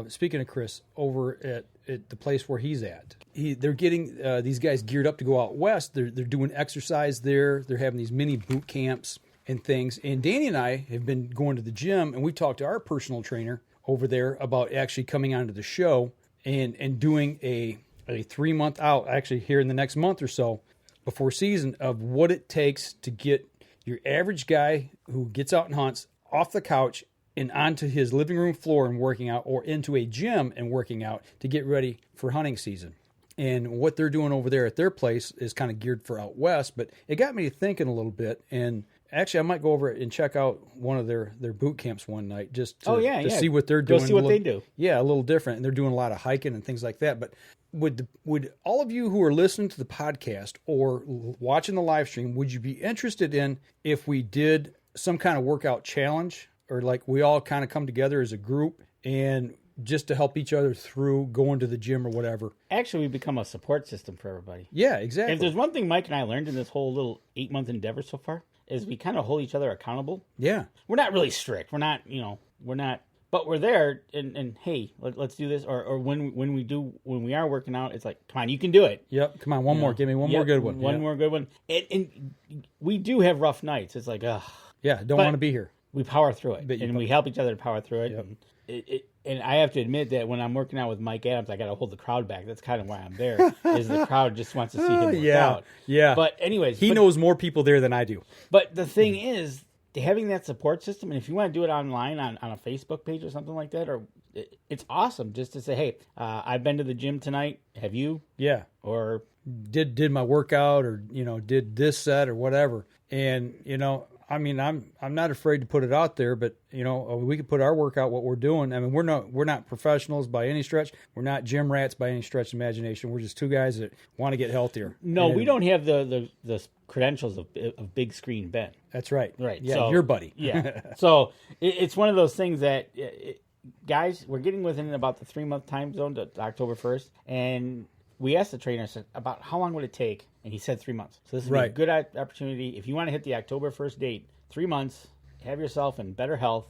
Speaking of Chris, over at the place where he's at, they're getting these guys geared up to go out west. They're doing exercise there. They're having these mini boot camps and things. And Danny and I have been going to the gym, and we talked to our personal trainer over there about actually coming onto the show and doing a 3 month out, actually here in the next month or so before season, of what it takes to get your average guy who gets out and hunts off the couch and onto his living room floor and working out, or into a gym and working out to get ready for hunting season. And what they're doing over there at their place is kind of geared for out west, but it got me thinking a little bit. And Actually, I might go over and check out one of their boot camps one night just to see what they're Go doing. see what they do. Yeah, a little different. And they're doing a lot of hiking and things like that. But would all of you who are listening to the podcast or watching the live stream, would you be interested in if we did some kind of workout challenge, or like we all kind of come together as a group and just to help each other through going to the gym or whatever? Actually, we become a support system for everybody. Yeah, exactly. If there's one thing Mike and I learned in this whole little 8-month endeavor so far, is we kind of hold each other accountable. Yeah. We're not really strict. We're not, but we're there and hey, let's do this. Or when we are working out, it's like, come on, you can do it. Yep. Come on, one more. Give me one more good one. One more good one. And we do have rough nights. It's like, ugh. Yeah, don't want to be here. We power through it, and we help each other to power through it. Yep. And I have to admit that when I'm working out with Mike Adams, I got to hold the crowd back. That's kind of why I'm there, is the crowd just wants to see him work out. Yeah. But anyways. He knows more people there than I do. But the thing is, having that support system, and if you want to do it online on a Facebook page or something like that, it's awesome just to say, hey, I've been to the gym tonight. Have you? Yeah. Or did my workout, or, did this set or whatever. And, I mean, I'm not afraid to put it out there, but we could put our workout, what we're doing. I mean, we're not professionals by any stretch. We're not gym rats by any stretch of imagination. We're just two guys that want to get healthier. No, we don't have the credentials of Big Screen Ben. That's right. Right. Yeah, so, your buddy. Yeah. So it's one of those things that guys, we're getting within about the 3-month time zone to October 1st, and we asked the trainer about how long would it take, and he said 3 months. So this would be a good opportunity. If you want to hit the October 1st date, 3 months, have yourself in better health,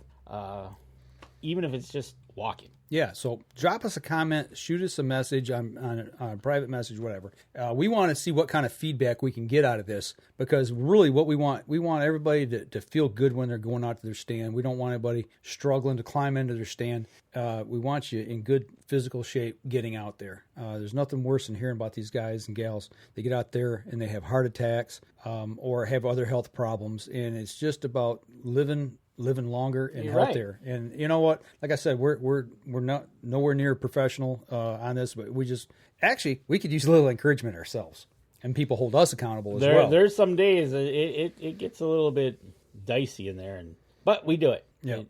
even if it's just walking. Yeah, so drop us a comment, shoot us a message on a private message, whatever. We want to see what kind of feedback we can get out of this, because really what we want everybody to feel good when they're going out to their stand. We don't want anybody struggling to climb into their stand. We want you in good physical shape getting out there. There's nothing worse than hearing about these guys and gals. They get out there and they have heart attacks or have other health problems, and it's just about living longer and healthier. Right. And you know what? Like I said, we're not nowhere near professional on this, but we could use a little encouragement ourselves, and people hold us accountable as well. There's some days it gets a little bit dicey in there, but we do it. Yeah,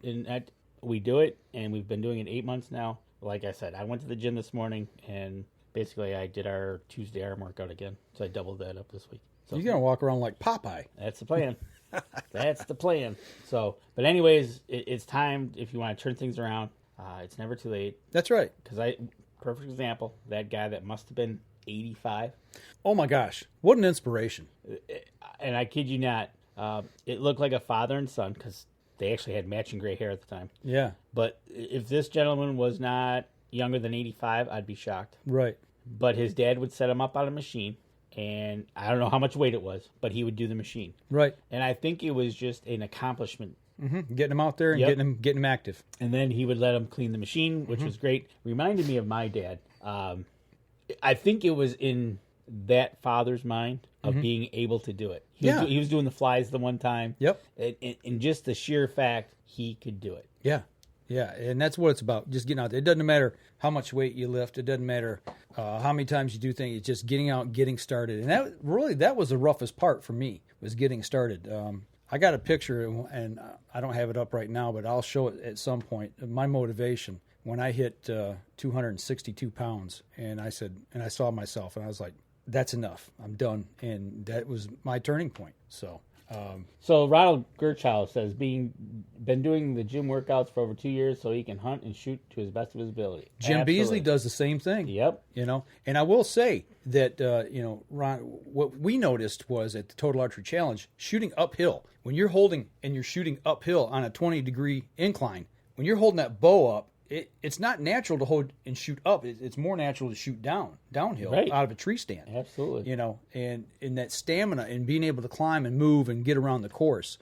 we do it, and we've been doing it 8 months now. Like I said, I went to the gym this morning, and basically I did our Tuesday arm workout again, so I doubled that up this week. So you're gonna walk around like Popeye. That's the plan. That's the plan. So, but anyways, it's time. If you want to turn things around, it's never too late. That's right. Because perfect example, that guy that must have been 85. Oh my gosh, what an inspiration! And I kid you not, it looked like a father and son, because they actually had matching gray hair at the time. Yeah. But if this gentleman was not younger than 85, I'd be shocked. Right. But his dad would set him up on a machine. And I don't know how much weight it was, but he would do the machine. Right. And I think it was just an accomplishment. Mm-hmm. Getting him out there and getting him active. And then he would let him clean the machine, which was great. Reminded me of my dad. I think it was in that father's mind of being able to do it. He was doing the flies the one time. Yep. And just the sheer fact he could do it. Yeah. Yeah, and that's what it's about, just getting out there. It doesn't matter how much weight you lift. It doesn't matter how many times you do things. It's just getting out and getting started. And that was the roughest part for me, was getting started. I got a picture, and I don't have it up right now, but I'll show it at some point. My motivation when I hit 262 pounds, and I saw myself, and I was like, that's enough. I'm done. And that was my turning point. So Ronald Gerchow says, been doing the gym workouts for over 2 years so he can hunt and shoot to his best of his ability. Jim Beasley does the same thing. Yep. And I will say that, Ron, what we noticed was at the Total Archery Challenge, shooting uphill, when you're holding and you're shooting uphill on a 20-degree incline, when you're holding that bow up, it's not natural to hold and shoot up. It's more natural to shoot downhill out of a tree stand. Absolutely. And in that stamina and being able to climb and move and get around the course,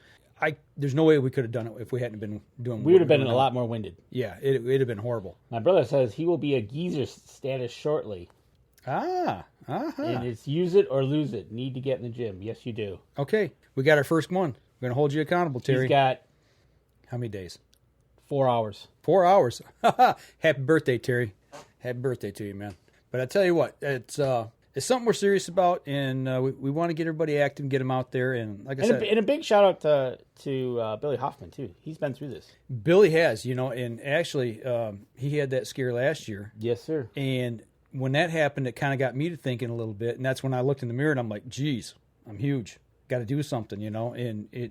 there's no way we could have done it if we hadn't been doing. We would have been a lot more winded. Yeah, it'd have been horrible. My brother says he will be a geezer status shortly. And it's use it or lose it. Need to get in the gym. Yes, you do. Okay, we got our first one. We're gonna hold you accountable, Terry. He's got how many days? 4 hours. 4 hours. Happy birthday, Terry. Happy birthday to you, man. But I tell you what, it's it's something we're serious about, and we want to get everybody active and get them out there. And like I said, and a big shout out to Billy Hoffman too. He's been through this. Billy has, and actually he had that scare last year. Yes, sir. And when that happened, it kind of got me to thinking a little bit, and that's when I looked in the mirror and I'm like, geez, I'm huge. Got to do something, and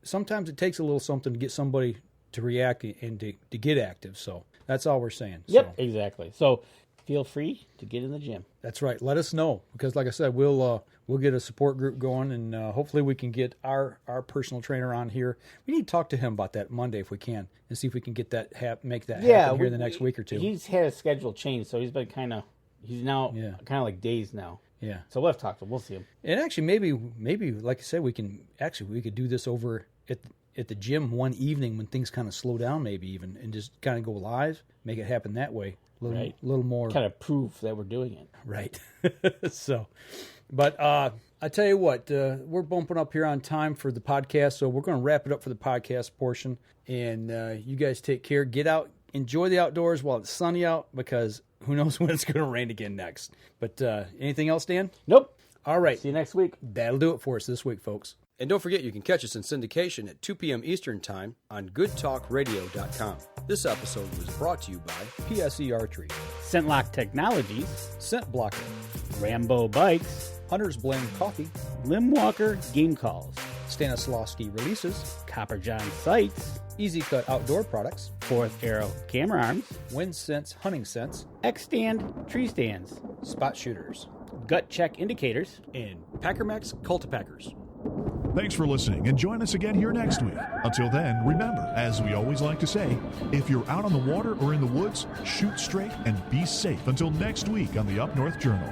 sometimes it takes a little something to get somebody to react and to get active. So that's all we're saying. Yep, exactly. So feel free to get in the gym. That's right. Let us know, because like I said, we'll get a support group going, and hopefully we can get our personal trainer on here. We need to talk to him about that Monday if we can, and see if we can get that make that happen here in the next week or two. He's had a schedule change, so he's been he's now kind of like dazed now. Yeah. So we'll have to talk to him. We'll see him. And actually, maybe like I said, we could do this over at the gym one evening when things kind of slow down, maybe even, and just kind of go live, make it happen that way. A little more. Kind of proof that we're doing it. Right. So, but I tell you what, we're bumping up here on time for the podcast, so we're going to wrap it up for the podcast portion. And you guys take care. Get out, enjoy the outdoors while it's sunny out, because who knows when it's going to rain again next. But anything else, Dan? Nope. All right. See you next week. That'll do it for us this week, folks. And don't forget, you can catch us in syndication at 2 p.m. Eastern Time on goodtalkradio.com. This episode was brought to you by PSE Archery, Scentlock Technologies, Scent Blocker, Rambo Bikes, Hunter's Blend Coffee, Limb Walker Game Calls, Stanislavski Releases, Copper John Sights, EZ Kut Outdoor Products, Fourth Arrow Camera Arms, Wind Sense Hunting Sense, X-Stand Tree Stands, Spot Shooters, Gut Check Indicators, and Packermax Cultipackers. Thanks for listening, and join us again here next week. Until then, remember, as we always like to say, if you're out on the water or in the woods, shoot straight and be safe until next week on the Up North Journal.